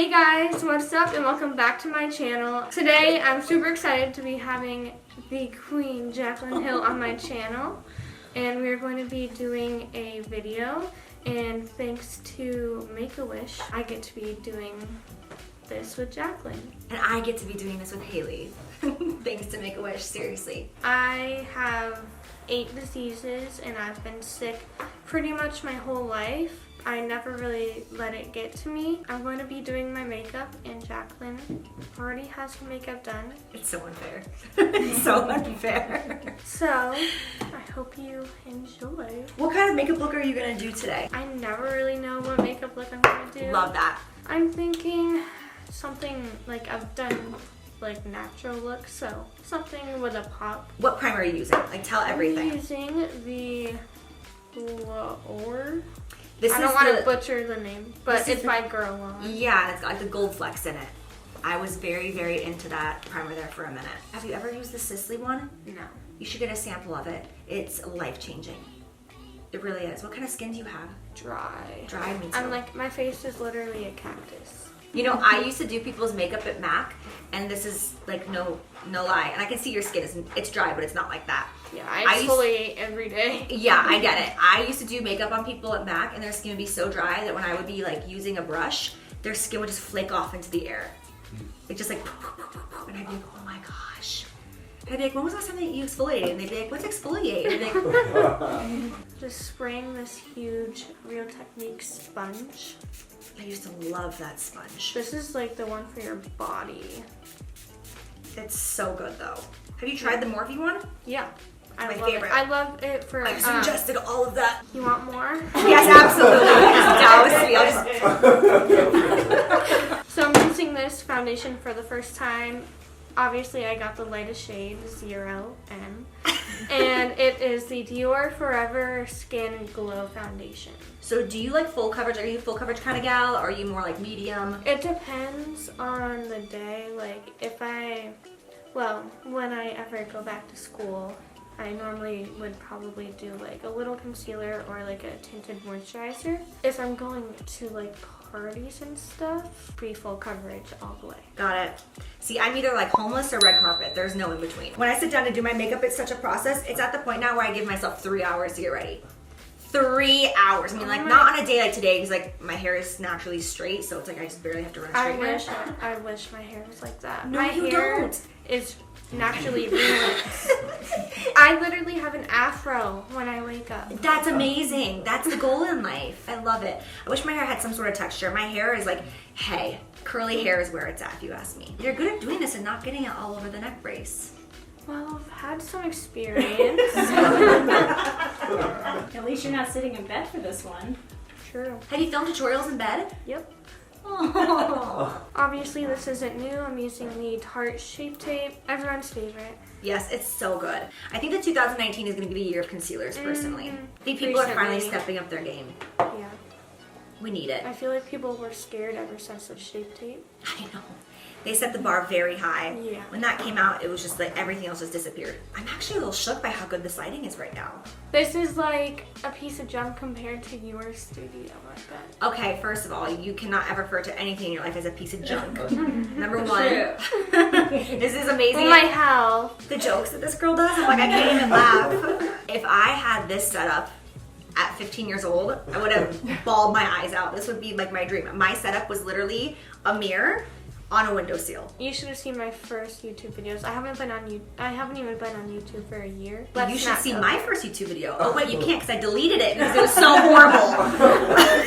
Hey guys, what's up and welcome back to my channel. Today I'm super excited to be having the Queen Jaclyn Hill on my channel, and we're going to be doing a video, and thanks to Make-A-Wish I get to be doing this with Jaclyn. And I get to be doing this with Hailey. Thanks to Make-A-Wish, seriously. I have 8 diseases and I've been sick pretty much my whole life. I never really let it get to me. I'm going to be doing my makeup and Jaclyn already has her makeup done. It's so unfair. It's so unfair. So, I hope you enjoy. What kind of makeup look are you going to do today? I never really know what makeup look I'm going to do. Love that. I'm thinking something like I've done like natural look, so something with a pop. What primer are you using? Like tell everything. I'm using the I This don't want to butcher the name, but it's by GRWM. Yeah, and it's got like the gold flecks in it. I was very, very into that primer there for a minute. Have you ever used the Sisley one? No. You should get a sample of it. It's life-changing. It really is. What kind of skin do you have? Dry. Dry, me too. I'm like, my face is literally a cactus. You know, I used to do people's makeup at MAC, and this is like no lie. And I can see your skin it's dry, but it's not like that. Yeah, I exfoliate every day. Yeah, I get it. I used to do makeup on people at MAC, and their skin would be so dry that when I would be like using a brush, their skin would just flake off into the air. It just like, and I'd be like, oh my gosh. And I'd be like, when was the last time that you exfoliated? And they'd be like, what's exfoliate? And I'd be like, just spraying this huge Real Techniques sponge. I used to love that sponge. This is like the one for your body. It's so good though. Have you tried the Morphe one? Yeah. My love favorite. It. I love it for. I just ingested all of that. You want more? Yes, absolutely. Just douse me. So I'm using this foundation for the first time. Obviously, I got the lightest shade, 0M, and it is the Dior Forever Skin Glow Foundation. So do you like full coverage? Are you a full coverage kind of gal? Or are you more like medium? It depends on the day. Like when I ever go back to school, I normally would probably do like a little concealer or like a tinted moisturizer. If I'm going to like parties and stuff, pretty full coverage all the way. Got it. See, I'm either like homeless or red carpet. There's no in between. When I sit down to do my makeup, it's such a process. It's at the point now where I give myself 3 hours to get ready. 3 hours. I mean, like not on a day like today because like my hair is naturally straight, so it's like I just barely have to run straight. I wish my hair was like that. No, my you hair don't. Is naturally ringless. I literally have an afro when I wake up. That's amazing. That's the goal in life. I love it. I wish my hair had some sort of texture. My hair is like, hey, curly hair is where it's at if you ask me. You're good at doing this and not getting it all over the neck brace. Well, I've had some experience. At least you're not sitting in bed for this one. True. Have you filmed tutorials in bed? Yep. Oh. Obviously, this isn't new. I'm using the Tarte Shape Tape. Everyone's favorite. Yes, it's so good. I think that 2019 is going to be the year of concealers, personally. I think people are finally stepping up their game. Yeah. We need it. I feel like people were scared ever since the Shape Tape. I know. They set the bar very high. Yeah. When that came out, it was just like everything else just disappeared. I'm actually a little shook by how good this lighting is right now. This is like a piece of junk compared to your studio, I bet. Okay, first of all, you cannot ever refer to anything in your life as a piece of junk. Number one. This is amazing. Oh my hell. The jokes that this girl does, I'm like, I can't even laugh. If I had this set up at 15 years old, I would have bawled my eyes out. This would be like my dream. My setup was literally a mirror on a windowsill. You should have seen my first YouTube videos. I haven't even been on YouTube for a year. You should see my first YouTube video. Oh wait, you can't because I deleted it because it was so horrible.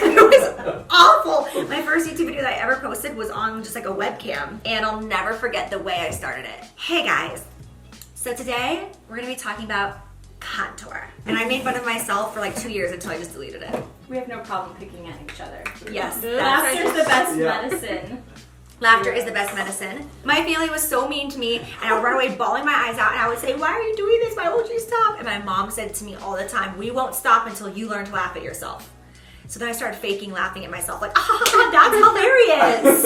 It was awful. My first YouTube video that I ever posted was on just like a webcam, and I'll never forget the way I started it. Hey guys, so today we're gonna be talking about contour. And I made fun of myself for like 2 years until I just deleted it. We have no problem picking at each other. Yes. Laughter's the best medicine. Laughter is the best medicine. My family was so mean to me, and I would run away bawling my eyes out, and I would say, why are you doing this? Why won't you stop? And my mom said to me all the time, we won't stop until you learn to laugh at yourself. So then I started faking laughing at myself, like, ah, that's hilarious.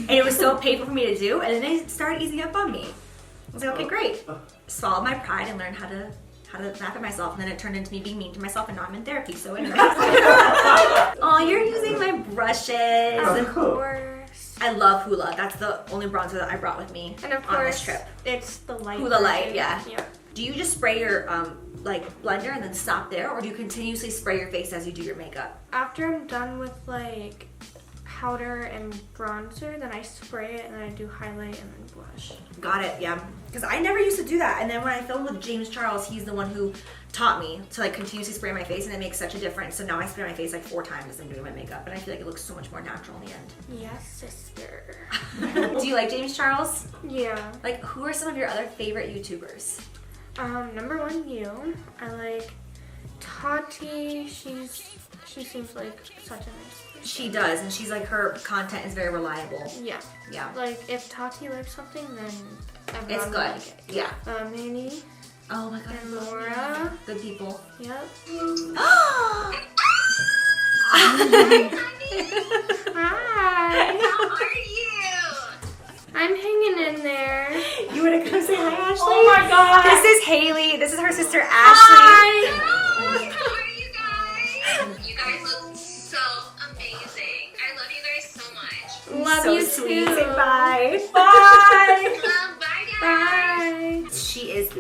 And it was so painful for me to do, and then they started easing up on me. I was like, okay, great. Swallowed my pride and learned how to laugh at myself, and then it turned into me being mean to myself, and now I'm in therapy, so anyway. Oh, you're using my brushes. Of course. I love Hoola. That's the only bronzer that I brought with me And of on this course, trip. it's the light. Hoola Light, version. yeah. Yeah. Do you just spray your like blender and then stop there, or do you continuously spray your face as you do your makeup? After I'm done with like powder and bronzer, then I spray it and then I do highlight and then blush. Got it, yeah. Because I never used to do that. And then when I filmed with James Charles, he's the one who taught me to like continuously spray my face, and it makes such a difference. So now I spray my face like 4 times as I'm doing my makeup, and I feel like it looks so much more natural in the end. Yes, sister. Do you like James Charles? Yeah. Like, who are some of your other favorite YouTubers? Number 1, you. I like Tati. She seems like such a nice person. She does, and she's like, her content is very reliable. Yeah. Yeah. Like, if Tati likes something, then everyone It's will good. like it. Yeah. Manny Oh my god. and Laura. Good people. Yep. Hi. Hi. How are you? I'm hanging in there. You want to come say hi, Ashley? Oh my god! This is Hailey. This is her sister, Ashley. Hi. How are you guys? You guys look so amazing. I love you guys so much. Love So you sweet. too. Say bye. Bye! Bye, guys. Bye. She is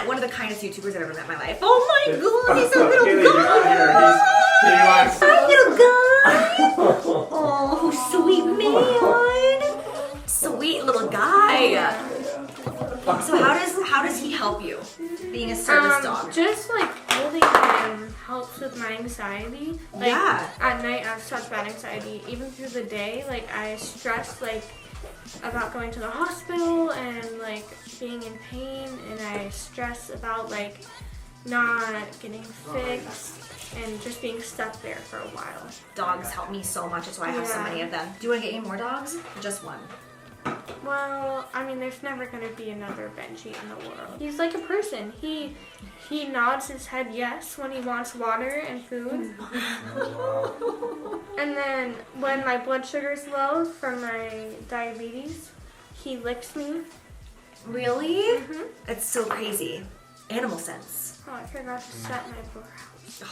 one of the kindest YouTubers I've ever met in my life. Oh my god, he's a little Hailey, guy. get out here. Hi, little guy. Oh, sweet man. Sweet little guy. So how does he help you? Being a service dog. Just like holding him helps with my anxiety. Like Yeah. at night I have such bad anxiety. Even through the day, like I stress like about going to the hospital and like being in pain, and I stress about like not getting fixed and just being stuck there for a while. Dogs help me so much. That's why I have so Yeah. many of them. Do you want to get any more dogs? Or just one? Well, I mean, there's never gonna be another Benji in the world. He's like a person. He nods his head yes when he wants water and food. And then when my blood sugar is low from my diabetes, he licks me. Really? Mhm. It's so crazy. Animal sense. Oh, I forgot to set my brow.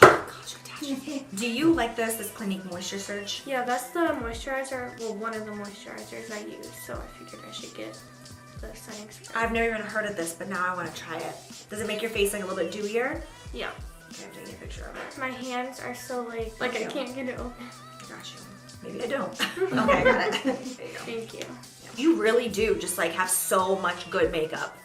Oh gosh, attachment. Do you like this Clinique Moisture Surge? Yeah, that's the moisturizer. Well, one of the moisturizers I use. So I figured I should get the setting spray. I've never even heard of this, but now I want to try it. Does it make your face like a little bit dewier? Yeah, Okay, I'm taking a picture of it. my hands are so like I can't get it open. Got you. Maybe I don't. Okay, I got it. There you go. Thank you. You really do just like have so much good makeup.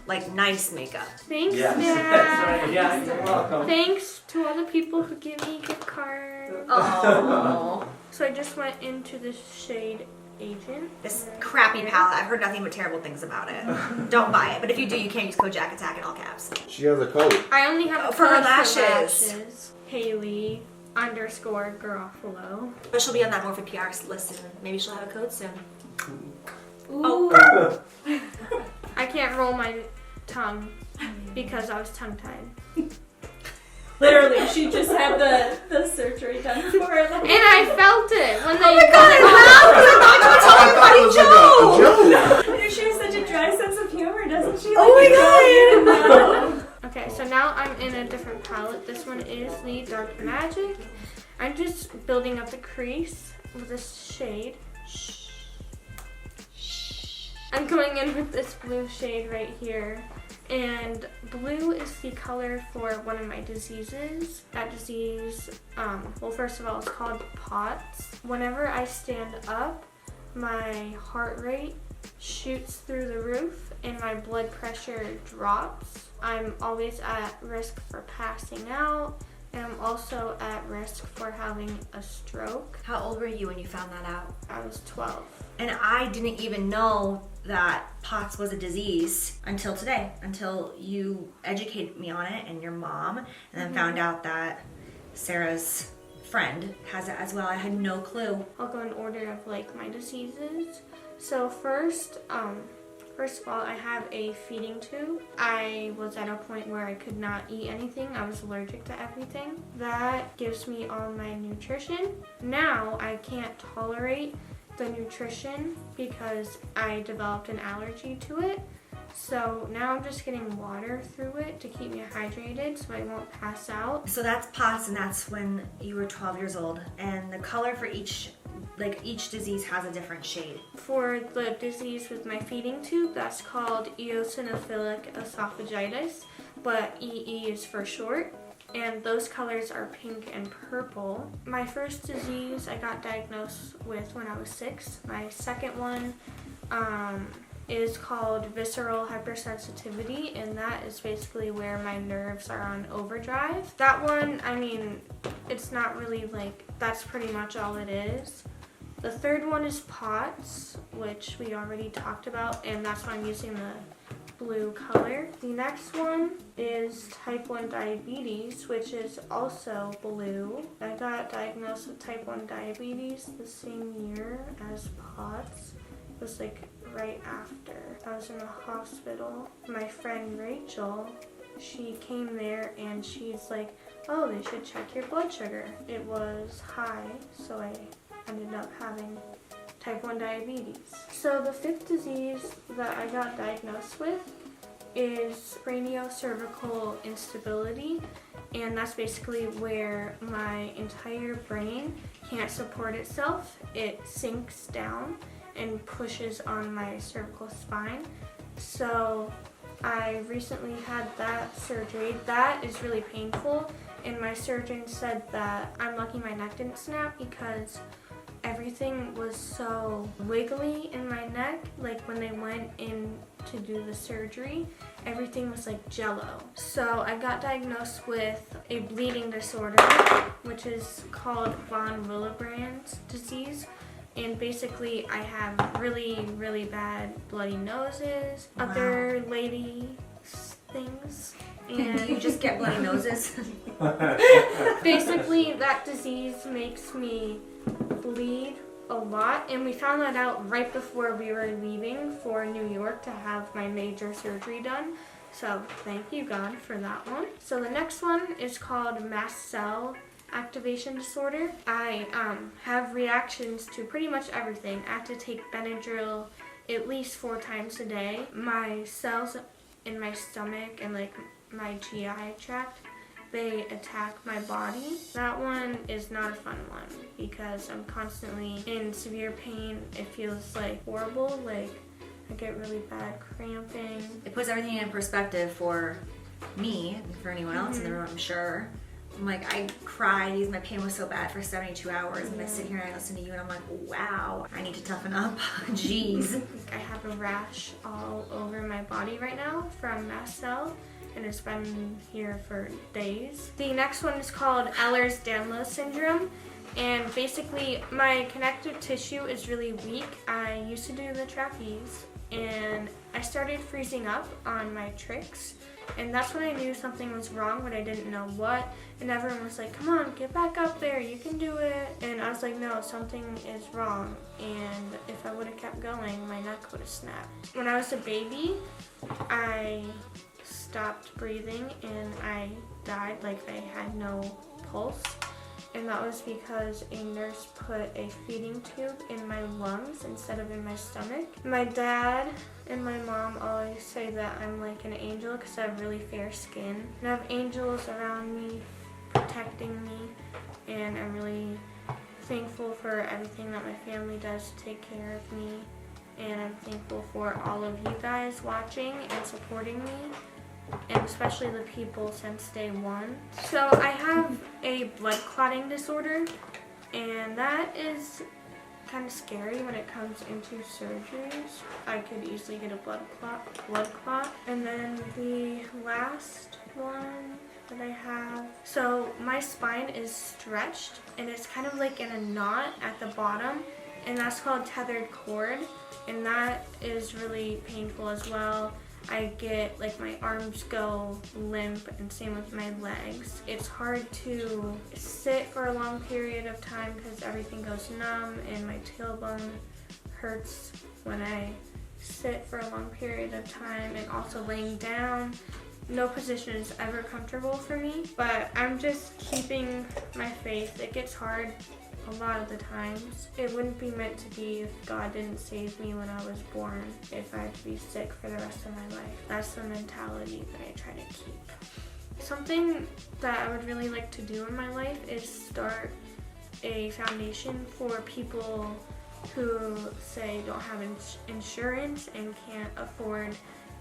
Like nice makeup. Thanks, Yes, Dad. that's right. Yeah, you're welcome. Thanks to all the people who give me gift cards. Oh. So I just went into the shade Agent. This crappy palette. I've heard nothing but terrible things about it. Don't buy it. But if you do, you can use code JACATTACK in all caps. She has a coat. I only have a For her code lashes. Hailey _Garofalo. But she'll be on that Morphe PR list soon. Maybe she'll have a code soon. Ooh. I can't roll my tongue because I was tongue-tied. Literally, she just had the surgery done for her. And I felt it when they Oh my god, I laughed because I thought you were telling a funny joke. She has such a dry sense of humor, doesn't she? Oh my god. Okay, so now I'm in a different palette. This one is the Dark Magic. I'm just building up the crease with this shade. I'm going in with this blue shade right here. And blue is the color for one of my diseases. That disease, well, first of all, it's called POTS. Whenever I stand up, my heart rate shoots through the roof and my blood pressure drops. I'm always at risk for passing out, and I'm also at risk for having a stroke. How old were you when you found that out? I was 12. And I didn't even know that POTS was a disease until today, until you educated me on it and your mom, and then found out that Sarah's friend has it as well. I had no clue. I'll go in order of like my diseases. So first of all, I have a feeding tube. I was at a point where I could not eat anything. I was allergic to everything. That gives me all my nutrition. Now I can't tolerate the nutrition because I developed an allergy to it. So now I'm just getting water through it to keep me hydrated so I won't pass out. So that's POTS, and that's when you were 12 years old. And the color for each Like each disease has a different shade. For the disease with my feeding tube, that's called eosinophilic esophagitis, but EE is for short. And those colors are pink and purple. My first disease I got diagnosed with when I was 6. My second one is called visceral hypersensitivity, and that is basically where my nerves are on overdrive. That one, I mean, it's not really like, that's pretty much all it is. The third one is POTS, which we already talked about, and that's why I'm using the blue color. The next one is type 1 diabetes, which is also blue. I got diagnosed with type 1 diabetes the same year as POTS. It was like right after. I was in the hospital. My friend Rachel, she came there and she's like, oh, they should check your blood sugar. It was high, so I ended up having type 1 diabetes. So the 5th disease that I got diagnosed with is craniocervical instability, and that's basically where my entire brain can't support itself. It sinks down and pushes on my cervical spine. So I recently had that surgery. That is really painful, and my surgeon said that I'm lucky my neck didn't snap because everything was so wiggly in my neck. Like when they went in to do the surgery, everything was like jello. So I got diagnosed with a bleeding disorder, which is called von Willebrand's disease. And basically I have really, really bad bloody noses, other lady things. And Do you just get bloody noses? basically that disease makes me bleed a lot, and we found that out right before we were leaving for New York to have my major surgery done. So thank you God for that one. So the next one is called mast cell activation disorder. I have reactions to pretty much everything. I have to take Benadryl at least 4 times a day. My cells in my stomach and like my GI tract, they attack my body. That one is not a fun one because I'm constantly in severe pain. It feels like horrible, like I get really bad cramping. It puts everything in perspective for me and for anyone else in the room, I'm sure. I'm like, I cried because my pain was so bad for 72 hours, and I sit here and I listen to you and I'm like, wow, I need to toughen up. Jeez. I have a rash all over my body right now from mast cell, and it's been here for days. The next one is called Ehlers-Danlos Syndrome, and basically my connective tissue is really weak. I used to do the trapeze, and I started freezing up on my tricks, and that's when I knew something was wrong, but I didn't know what. And everyone was like, come on, get back up there, you can do it. And I was like, no, something is wrong. And if I would have kept going, my neck would have snapped. When I was a baby, I stopped breathing and I died, like I had no pulse. And that was because a nurse put a feeding tube in my lungs instead of in my stomach. My dad and my mom always say that I'm like an angel because I have really fair skin. And I have angels around me protecting me, and I'm really thankful for everything that my family does to take care of me. And I'm thankful for all of you guys watching and supporting me, and especially the people since day one. So I have a blood clotting disorder, and that is kind of scary when it comes into surgeries. I could easily get a blood clot. And then the last one that I have, so my spine is stretched and it's kind of like in a knot at the bottom, and that's called tethered cord, and that is really painful as well. I get, like, my arms go limp, and same with my legs. It's hard to sit for a long period of time because everything goes numb, and my tailbone hurts when I sit for a long period of time, and also laying down. No position is ever comfortable for me, but I'm just keeping my faith. It gets hard a lot of the times. It wouldn't be meant to be if God didn't save me when I was born, if I had to be sick for the rest of my life. That's the mentality that I try to keep. Something that I would really like to do in my life is start a foundation for people who say don't have insurance and can't afford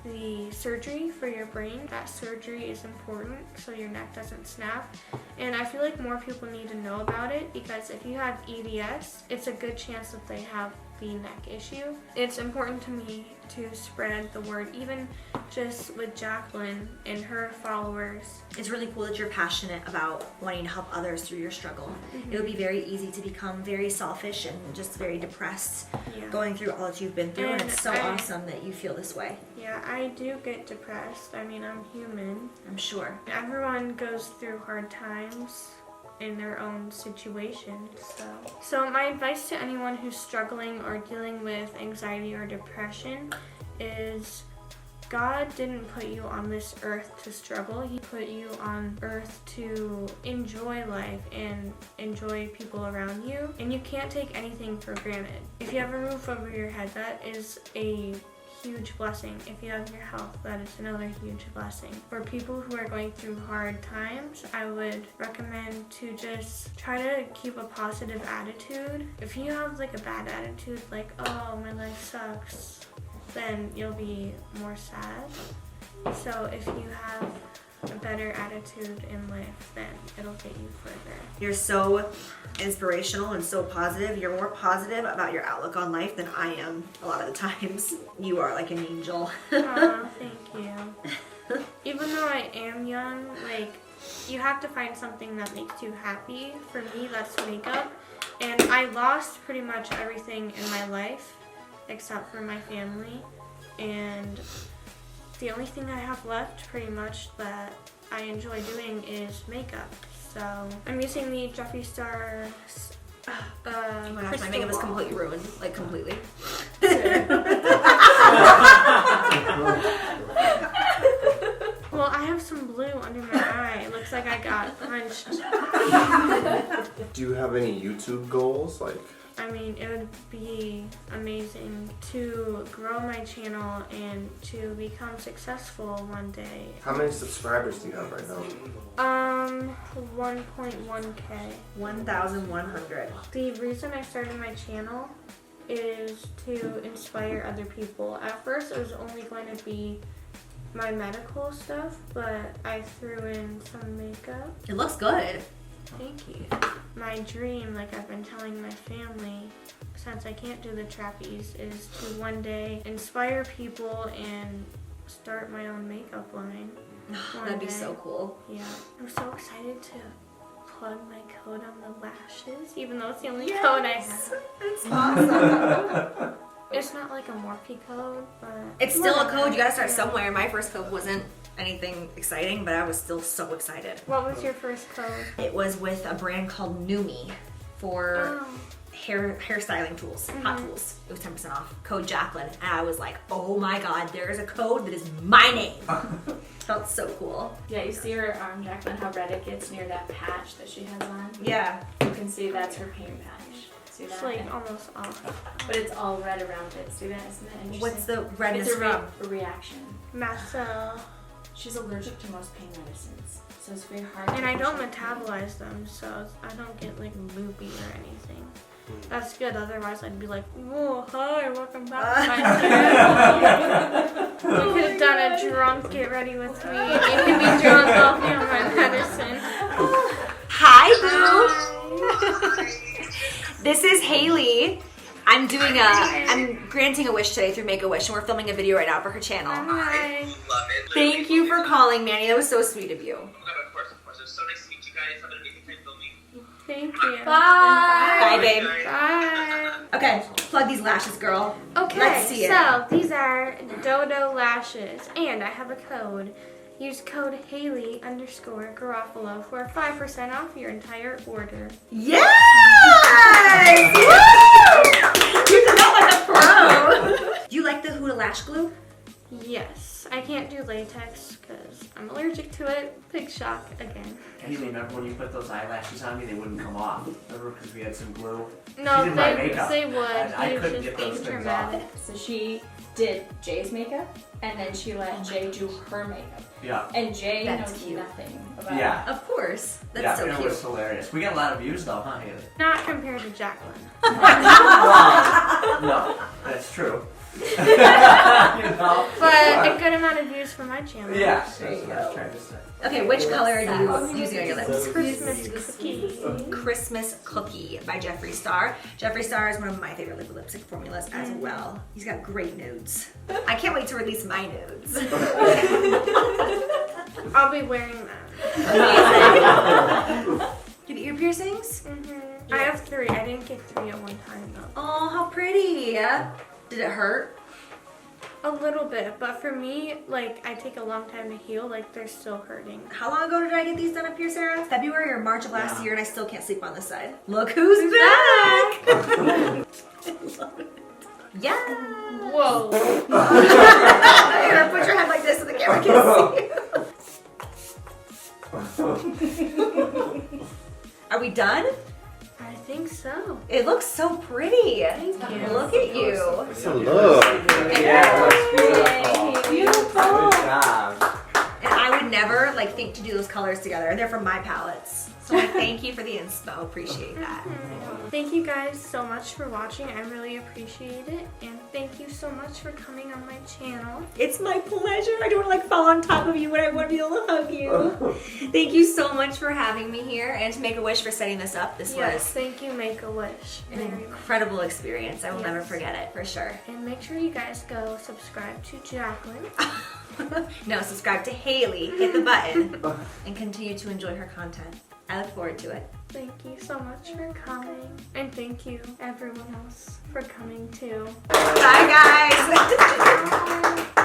the surgery for your brain. That surgery is important so your neck doesn't snap, and I feel like more people need to know about it, because if you have EDS, it's a good chance that they have the neck issue. It's important to me to spread the word, even just with Jaclyn and her followers. It's really cool that you're passionate about wanting to help others through your struggle. It would be very easy to become very selfish and just very depressed going through all that you've been through, and it's so awesome that you feel this way. Yeah, I do get depressed. I mean, I'm human. I'm sure. Everyone goes through hard times in their own situation. So my advice to anyone who's struggling or dealing with anxiety or depression is God didn't put you on this earth to struggle. He put you on earth to enjoy life and enjoy people around you. And you can't take anything for granted. If you have a roof over your head, that is a huge blessing. If you have your health, that is another huge blessing. For people who are going through hard times, I would recommend to just try to keep a positive attitude. If you have like a bad attitude, like, oh, my life sucks, then you'll be more sad. So if you have a better attitude in life, then it'll get you further. You're so inspirational and so positive. You're more positive about your outlook on life than I am a lot of the times. You are like an angel. Aw, thank you. Even though I am young, like, you have to find something that makes you happy. For me, that's makeup. And I lost pretty much everything in my life except for my family. And the only thing I have left pretty much that I enjoy doing is makeup. So I'm using the Jeffree Star Oh my gosh, my makeup is completely ruined. Like, completely. Well, I have some blue under my eye. It looks like I got punched. Do you have any YouTube goals? Like, I mean, it would be amazing to grow my channel and to become successful one day. how many subscribers do you have right now? 1.1K. 1,100. The reason I started my channel is to inspire other people. At first, it was only going to be my medical stuff, but I threw in some makeup. It looks good. Thank you. My dream, like I've been telling my family since I can't do the trapeze, is to one day inspire people and start my own makeup line. That'd be so cool. Yeah. I'm so excited to plug my code on the lashes, even though it's the only code I have. It's awesome. It's not like a Morphe code, but It's still a code. You gotta start somewhere. My first code wasn't anything exciting, but I was still so excited. What was your first code? It was with a brand called Numi for hairstyling tools, hot tools. It was 10% off. Code Jaclyn. And I was like, oh my god, there is a code that is my name. Felt so cool. Yeah, you see her arm, Jaclyn, how red it gets near that patch that she has on? Yeah. You can see that's her pain patch. See that? It's like almost off. But it's all red around it. See that? Isn't that interesting? What's the redness It's from? a reaction. Mast cell. She's allergic to most pain medicines, so it's very hard. And I don't metabolize them, so I don't get like loopy or anything. That's good, otherwise I'd be like, whoa, hi, welcome back to my channel. You could have done a drunk get ready with me. You can be drunk off me on my medicine. Hi, boo. This is Hailey. I'm granting a wish today through Make-A-Wish, and we're filming a video right now for her channel. Hi. Love it. Thank you for calling, Manny. That was so sweet of you. Oh my God, of course. It was so nice to meet you guys. Have an amazing time filming. Thank you. Bye, babe. Bye. Okay, plug these lashes, girl. Okay, Let's see it. so these are Dodo lashes, and I have a code. Use code Hailey_Garofalo for 5% off your entire order. Yes! Woo! You did that like a pro. Do you like the Huda lash glue? Yes, I can't do latex because I'm allergic to it. Pig shock again. Hailey, remember when you put those eyelashes on me? They wouldn't come off. Remember because we had some glue? No, She did my makeup. they would. And I He was couldn't just get those being things dramatic. So she did Jay's makeup, and then she let Jay do her makeup. Yeah. And Jay That's knows cute. nothing about Yeah. Of course. That's Yeah, so it cute. was hilarious. We got a lot of views though, huh, Hailey? Not compared to Jaclyn. No, that's true. You know? But a good amount of views for my channel. Yeah, that's what I was trying to say. Okay, which color are you using on your lips? Christmas cookie. Christmas Cookie by Jeffree Star. Jeffree Star is one of my favorite liquid lipstick formulas as well. He's got great nudes. I can't wait to release my nudes. I'll be wearing them. You have ear piercings? I have 3. I didn't get 3 at one time though. Oh, how pretty. Did it hurt? A little bit, but for me, like, I take a long time to heal. Like, they're still hurting. How long ago did I get these done up here, Sarah? February or March of last year, and I still can't sleep on this side. Look who's back! Yeah. Whoa. You're gonna put your head like this so the camera can see you. Are we done? I think so. It looks so pretty. Thank you. Look at you. Hello. Yeah, that's beautiful. Beautiful. Good job. And I would never like think to do those colors together. They're from my palettes. So I thank you for the inspo. Appreciate that. Thank you guys so much for watching. I really appreciate it. And thank you so much for coming on my channel. It's my pleasure. I don't want to like fall on top of you when I want to be able to hug you. Thank you so much for having me here and to Make-A-Wish for setting this up. This Yes, was thank you, Make-A-Wish. an Very much. incredible experience. I will never Yes. forget it for sure. And make sure you guys go subscribe to Jaclyn. No, subscribe to Hailey, hit the button, and continue to enjoy her content. I look forward to it. Thank you so much for coming. And thank you, everyone else, for coming too. Bye, guys. Bye.